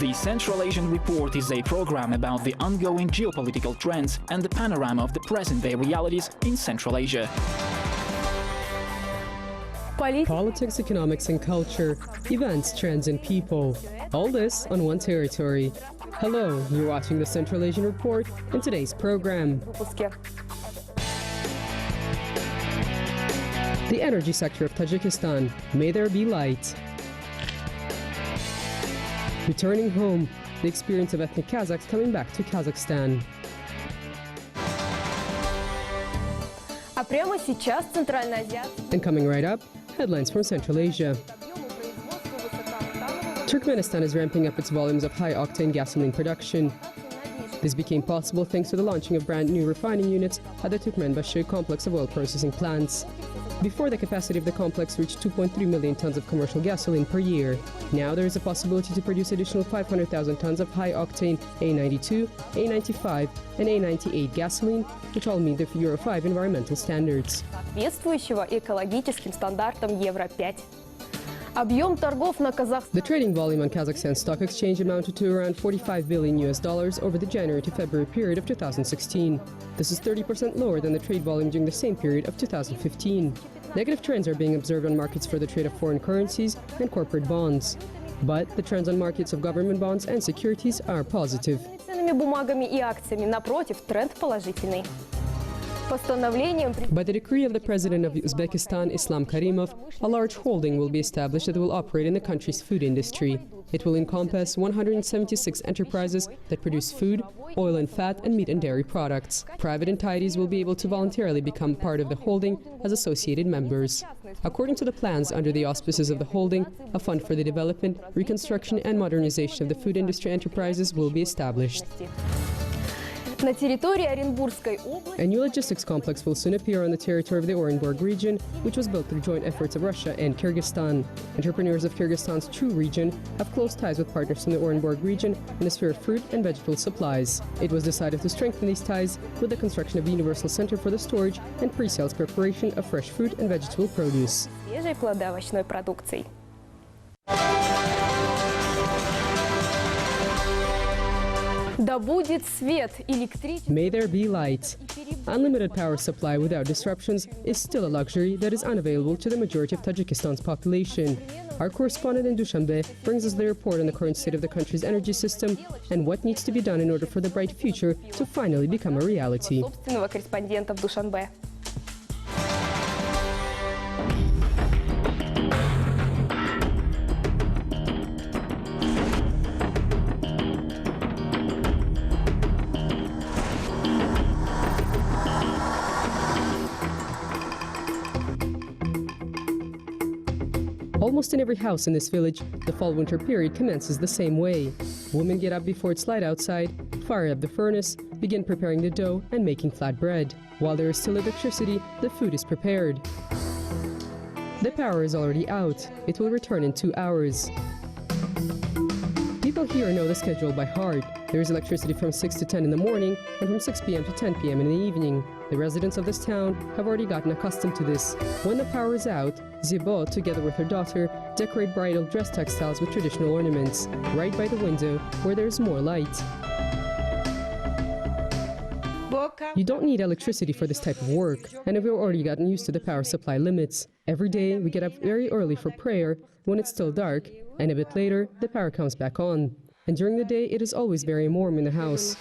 The Central Asian Report is a program about the ongoing geopolitical trends and the panorama of the present-day realities in Central Asia. Politics, economics and culture, events, trends and people. All this on one territory. Hello, you're watching the Central Asian Report in today's program. The energy sector of Tajikistan, may there be light. Returning home, the experience of ethnic Kazakhs coming back to Kazakhstan. And coming right up, headlines from Central Asia. Turkmenistan is ramping up its volumes of high-octane gasoline production. This became possible thanks to the launching of brand new refining units at the Turkmenbashi complex of oil processing plants. Before, the capacity of the complex reached 2.3 million tons of commercial gasoline per year. Now there is a possibility to produce additional 500,000 tons of high-octane A92, A95 and A98 gasoline, which all meet the Euro 5 environmental standards. The trading volume on Kazakhstan Stock Exchange amounted to around $45 billion over the January to February period of 2016. This is 30% lower than the trade volume during the same period of 2015. Negative trends are being observed on markets for the trade of foreign currencies and corporate bonds. But the trends on markets of government bonds and securities are positive. By the decree of the President of Uzbekistan, Islam Karimov, a large holding will be established that will operate in the country's food industry. It will encompass 176 enterprises that produce food, oil and fat, and meat and dairy products. Private entities will be able to voluntarily become part of the holding as associated members. According to the plans, under the auspices of the holding, a fund for the development, reconstruction, and modernization of the food industry enterprises will be established. A new logistics complex will soon appear on the territory of the Orenburg region, which was built through joint efforts of Russia and Kyrgyzstan. Entrepreneurs of Kyrgyzstan's Chu region have close ties with partners from the Orenburg region in the sphere of fruit and vegetable supplies. It was decided to strengthen these ties with the construction of a universal center for the storage and pre-sales preparation of fresh fruit and vegetable produce. May there be light. Unlimited power supply without disruptions is still a luxury that is unavailable to the majority of Tajikistan's population. Our correspondent in Dushanbe brings us the report on the current state of the country's energy system and what needs to be done in order for the bright future to finally become a reality. Almost in every house in this village, the fall-winter period commences the same way. Women get up before it's light outside, fire up the furnace, begin preparing the dough and making flat bread. While there is still electricity, the food is prepared. The power is already out. It will return in 2 hours. People here know the schedule by heart. There is electricity from 6 to 10 in the morning and from 6 p.m. to 10 p.m. in the evening. The residents of this town have already gotten accustomed to this. When the power is out, Zibo, together with her daughter, decorate bridal dress textiles with traditional ornaments, right by the window where there is more light. You don't need electricity for this type of work, and we've already gotten used to the power supply limits. Every day we get up very early for prayer when it's still dark, and a bit later the power comes back on. And during the day it is always very warm in the house.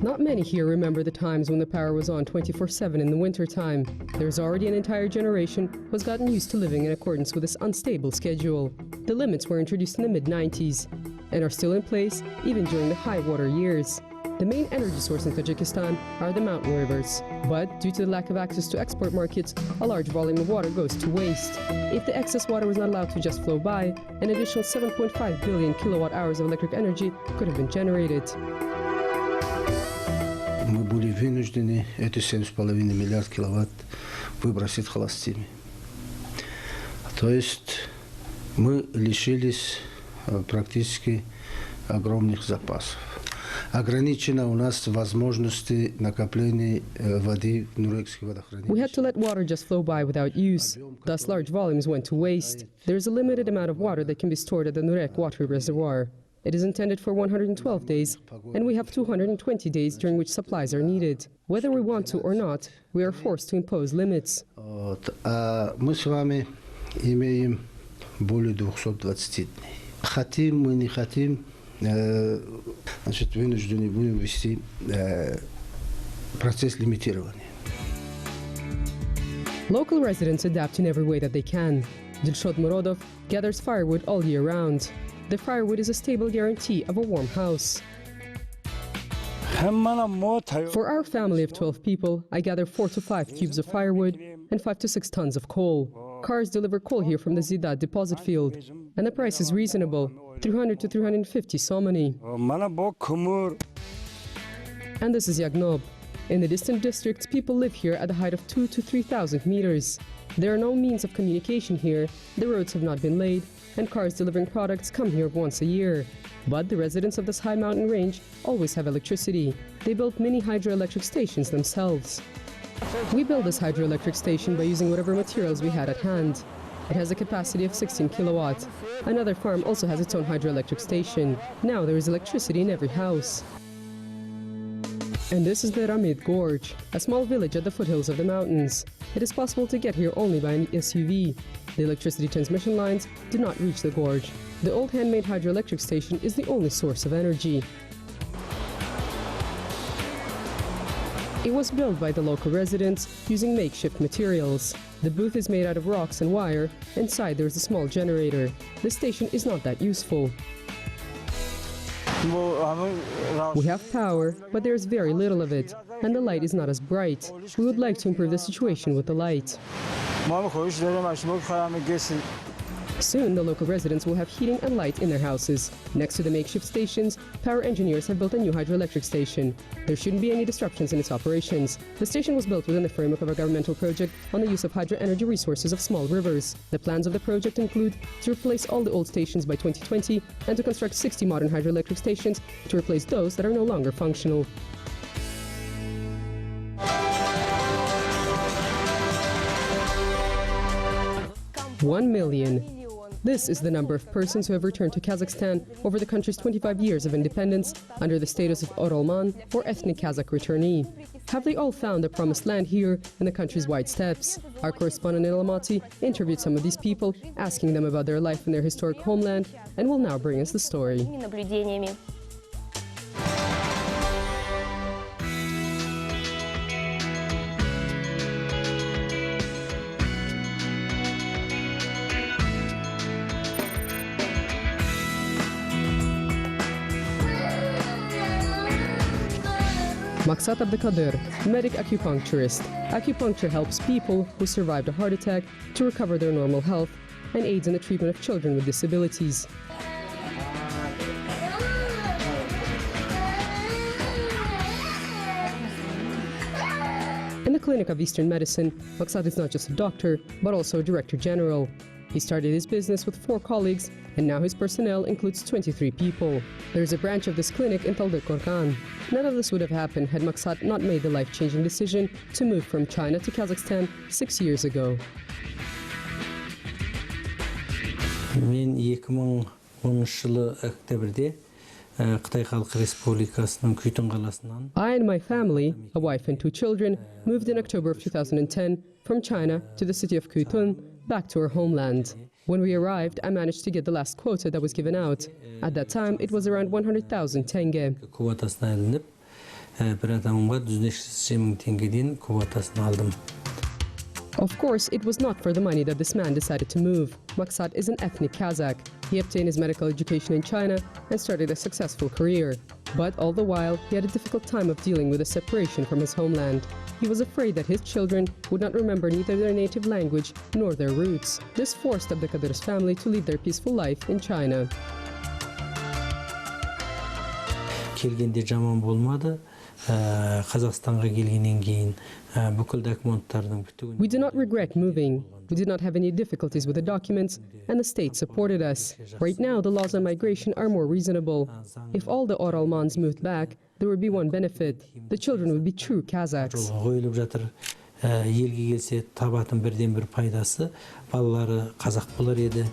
Not many here remember the times when the power was on 24/7 in the winter time. There's already an entire generation who has gotten used to living in accordance with this unstable schedule. The limits were introduced in the mid-90s and are still in place even during the high water years. The main energy source in Tajikistan are the mountain rivers, but due to the lack of access to export markets, a large volume of water goes to waste. If the excess water was not allowed to just flow by, an additional 7.5 billion kilowatt hours of electric energy could have been generated. Мы были вынуждены эти 7,5 миллиарда киловатт выбросить холостыми. То есть мы лишились практически огромных запасов. ограничена у нас возможности накопления воды в Нурекских водохранилищах. We had to let water just flow by without use. Thus, large volumes went to waste. There is a limited amount of water that can be stored at the Nurek water reservoir. It is intended for 112 days, and we have 220 days during which supplies are needed. Whether we want to or not, we are forced to impose limits. Мы с вами имеем более 220 дней. Хотим мы, не хотим, значит, вынуждены будем вести процесс лимитирования. Local residents adapt in every way that they can. Dilshod Murodov gathers firewood all year round. The firewood is a stable guarantee of a warm house. For our family of 12 people, I gather 4 to 5 cubes of firewood and 5 to 6 tons of coal. Cars deliver coal here from the Zidat deposit field, and the price is reasonable, 300 to 350 somani. And this is Yagnob. In the distant districts, people live here at a height of 2,000 to 3,000 meters. There are no means of communication here, the roads have not been laid, and cars delivering products come here once a year. But the residents of this high mountain range always have electricity. They built mini hydroelectric stations themselves. We built this hydroelectric station by using whatever materials we had at hand. It has a capacity of 16 kilowatts. Another farm also has its own hydroelectric station. Now there is electricity in every house. And this is the Ramid Gorge, a small village at the foothills of the mountains. It is possible to get here only by an SUV. The electricity transmission lines do not reach the gorge. The old handmade hydroelectric station is the only source of energy. It was built by the local residents using makeshift materials. The booth is made out of rocks and wire. Inside there is a small generator. The station is not that useful. We have power, but there is very little of it, and the light is not as bright. We would like to improve the situation with the light. Soon, the local residents will have heating and light in their houses. Next to the makeshift stations, power engineers have built a new hydroelectric station. There shouldn't be any disruptions in its operations. The station was built within the framework of a governmental project on the use of hydroenergy resources of small rivers. The plans of the project include to replace all the old stations by 2020 and to construct 60 modern hydroelectric stations to replace those that are no longer functional. One million. This is the number of persons who have returned to Kazakhstan over the country's 25 years of independence under the status of Orolman or ethnic Kazakh returnee. Have they all found the promised land here in the country's wide steppes? Our correspondent in Almaty interviewed some of these people, asking them about their life in their historic homeland, and will now bring us the story. Maksat Abdikadir, medic acupuncturist. Acupuncture helps people who survived a heart attack to recover their normal health and aids in the treatment of children with disabilities. In the Clinic of Eastern Medicine, Maksat is not just a doctor, but also a director general. He started his business with 4 colleagues, and now his personnel includes 23 people. There is a branch of this clinic in Taldykorgan. None of this would have happened had Maksat not made the life-changing decision to move from China to Kazakhstan 6 years ago. Мен 2010 жылы октябрьде Қытай Халық Республикасының Күйтін қаласынан I and my family, a wife and 2 children, moved in October of 2010 from China to the city of Kütün, back to our homeland. When we arrived, I managed to get the last quota that was given out. At that time, it was around 100,000 tenge. Квотасына ілініп, бір адамға 150,000 теңгеден квотасын алдым. Of course, it was not for the money that this man decided to move. Maksat is an ethnic Kazakh. He obtained his medical education in China and started a successful career. But all the while, he had a difficult time of dealing with the separation from his homeland. He was afraid that his children would not remember neither their native language nor their roots. This forced Abdikadir's family to lead their peaceful life in China. Келгенде жаман болмады. Kazakhstan'a gelgenden keyin бүкіл документтардың бүтүгүн. We do not regret moving. We did not have any difficulties with the documents, and the state supported us. Right now, the laws on migration are more reasonable. If all the Oralmans moved back, there would be one benefit. The children would be true Kazakhs. Коюлуп жатыр. Елге келсе табатын бірден бір пайдасы балалары қазақ болар еді.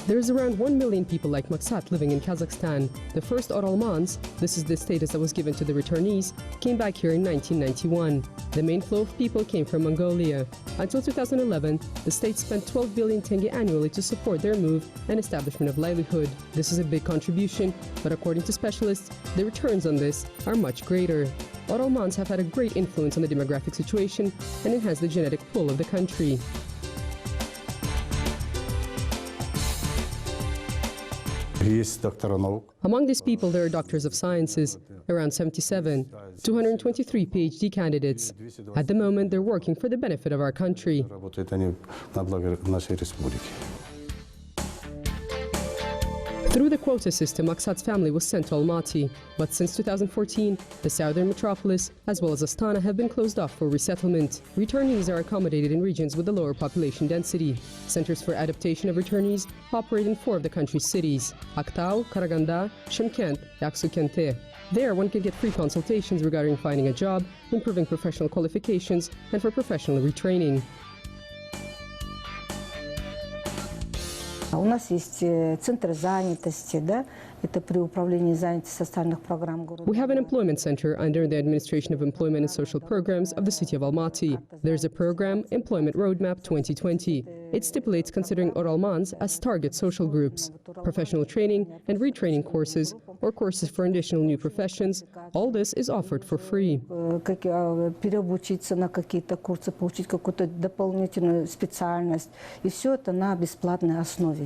There is around 1 million people like Maksat living in Kazakhstan. The first Oralmans, this is the status that was given to the returnees, came back here in 1991. The main flow of people came from Mongolia. Until 2011, the state spent 12 billion tenge annually to support their move and establishment of livelihood. This is a big contribution, but according to specialists, the returns on this are much greater. Oralmans have had a great influence on the demographic situation and enhanced the genetic pool of the country. Among these people, there are doctors of sciences, around 77, 223 PhD candidates. At the moment, they're working for the benefit of our country. Through the quota system, Maksat's family was sent to Almaty, but since 2014, the southern metropolis, as well as Astana, have been closed off for resettlement. Returnees are accommodated in regions with a lower population density. Centers for adaptation of returnees operate in 4 of the country's cities: Aktau, Karaganda, Shymkent, Yaksukente. There, one can get free consultations regarding finding a job, improving professional qualifications, and for professional retraining. У нас есть центр занятости, да, это при управлении занятости социальных программ города. We have an employment center under the Administration of Employment and Social Programs of the city of Almaty. There's a program, Employment Roadmap 2020. It stipulates considering Oralmans as target social groups. Professional training and retraining courses or courses for additional new professions, all this is offered for free. Переобучиться на какие-то курсы, получить какую-то дополнительную специальность. И все это на бесплатной основе.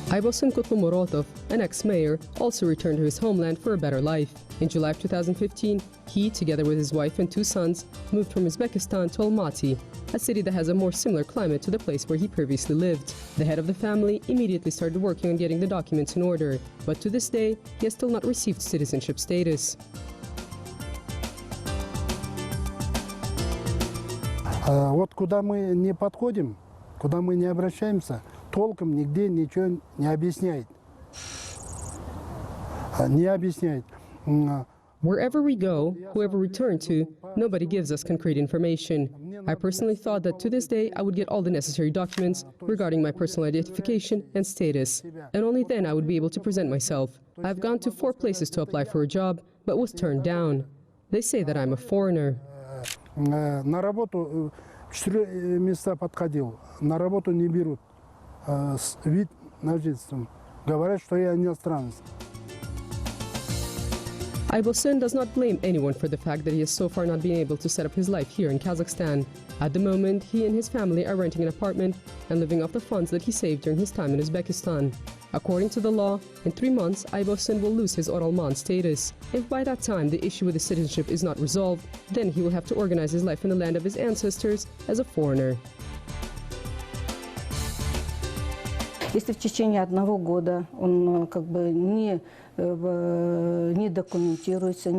Aybosun Kutlu-Morotov, an ex-mayor, also returned to his homeland for a better life. In July of 2015, he, together with his wife and 2 sons, moved from Uzbekistan to Almaty, a city that has a more similar climate to the place where he previously lived. The head of the family immediately started working on getting the documents in order, but to this day, he has still not received citizenship status. Вот куда мы не подходим, куда мы не обращаемся, толком нигде ничего не объясняет. Не объясняет. Wherever we go, whoever we turn to, nobody gives us concrete information. I personally thought that to this day I would get all the necessary documents regarding my personal identification and status, and only then I would be able to present myself. I've gone to 4 places to apply for a job, but was turned down. They say that I'm a foreigner. На работу 4 места подходил, на работу не берут. Вид на жительство. Говорят, что я иностранец. Aybosun does not blame anyone for the fact that he has so far not been able to set up his life here in Kazakhstan. At the moment, he and his family are renting an apartment and living off the funds that he saved during his time in Uzbekistan. According to the law, in 3 months, Aybosun will lose his Oralman status. If by that time the issue with his citizenship is not resolved, then he will have to organize his life in the land of his ancestors as a foreigner. Если в течение 1 года он как бы не документируется,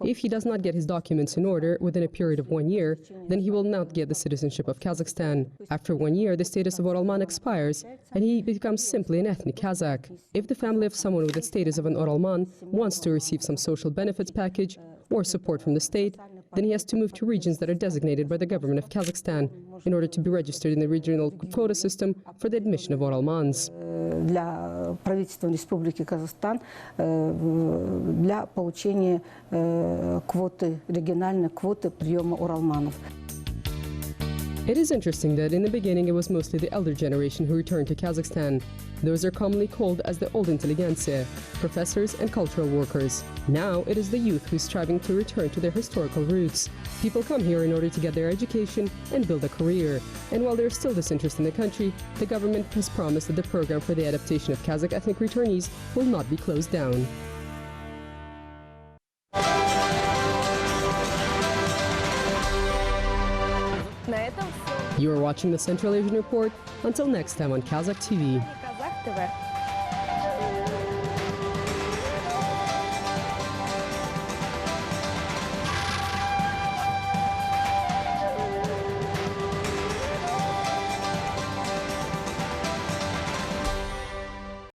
If he does not get his documents in order within a period of 1 year, then he will not get the citizenship of Kazakhstan. After 1 year, the status of Oralman expires, and he becomes simply an ethnic Kazakh. If the family of someone with the status of an Oralman wants to receive some social benefits package or support from the state, then he has to move to regions that are designated by the government of Kazakhstan in order to be registered in the regional quota system for the admission of Oralmans. Для правительства Республики Казахстан для получения квоты, региональной квоты приема Оралманов. It is interesting that in the beginning it was mostly the elder generation who returned to Kazakhstan. Those are commonly called as the old intelligentsia, professors and cultural workers. Now it is the youth who is striving to return to their historical roots. People come here in order to get their education and build a career. And while there is still this interest in the country, the government has promised that the program for the adaptation of Kazakh ethnic returnees will not be closed down. You are watching the Central Asian Report. Until next time on Kazakh TV.